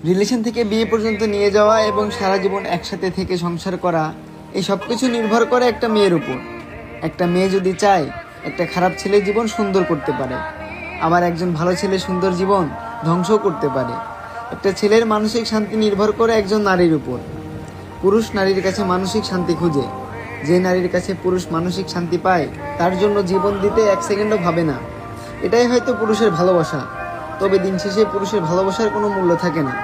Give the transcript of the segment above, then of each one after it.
Relation থেকে বিয়ে পর্যন্ত নিয়ে যাওয়া এবং সারা জীবন একসাথে থেকে সংসার করা, এই সব কিছু নির্ভর করে একটা মেয়ের উপর। একটা মেয়ে যদি চায় একটা খারাপ ছেলের জীবন সুন্দর করতে পারে, আবার একজন ভালো ছেলে সুন্দর জীবন ধ্বংসও করতে পারে। একটা ছেলের মানসিক শান্তি নির্ভর করে একজন নারীর উপর। পুরুষ নারীর কাছে মানসিক শান্তি খুঁজে। যে নারীর কাছে পুরুষ মানসিক শান্তি পায় তার জন্য জীবন দিতে এক সেকেন্ডও ভাবে না। এটাই হয়তো পুরুষের ভালোবাসা। তবে দিন শেষে পুরুষের ভালোবাসার কোনো মূল্য থাকে না।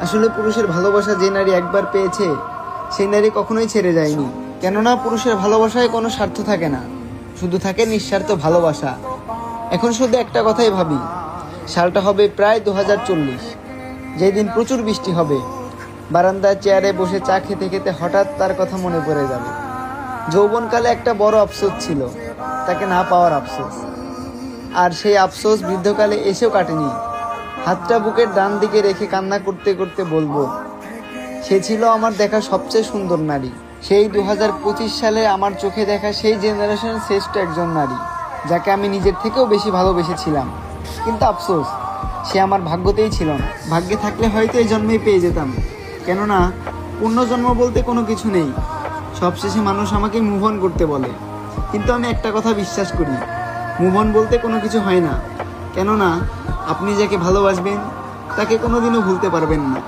আসলে পুরুষের ভালোবাসা যে নারী একবার পেয়েছে সেই নারী কখনোই ছেড়ে যায়নি। কেননা পুরুষের ভালোবাসায় কোনো স্বার্থ থাকে না, শুধু থাকে নিঃস্বার্থ ভালোবাসা। এখন শুধু একটা কথাই ভাবি, সালটা হবে প্রায় 2040, যেদিন প্রচুর বৃষ্টি হবে। বারান্দার চেয়ারে বসে চা খেতে খেতে হঠাৎ তার কথা মনে পড়ে যাবে। যৌবনকালে একটা বড় আফসোস ছিল, তাকে না পাওয়ার আফসোস। আর সেই আফসোস বৃদ্ধকালে এসেও কাটেনি। হাতটা বুকের ডান দিকে রেখে কান্না করতে করতে বলবো, সে ছিল আমার দেখা সবচেয়ে সুন্দর নারী। সেই 2025 সালে আমার চোখে দেখা সেই জেনারেশনের শ্রেষ্ঠ একজন নারী, যাকে আমি নিজের থেকেও বেশি ভালোবেসেছিলাম। কিন্তু আফসোস, সে আমার ভাগ্যতেই ছিল না। ভাগ্যে থাকলে হয়তো এই জন্মেই পেয়ে যেতাম। কেননা পুণ্যজন্ম বলতে কোনো কিছু নেই। সবশেষে মানুষ আমাকে মুভ অন করতে বলে, কিন্তু আমি একটা কথা বিশ্বাস করি, মুভ অন বলতে কোনো কিছু হয় না। কেননা আপনি যাকে ভালোবাসবেন তাকে কোনোদিনও ভুলতে পারবেন না।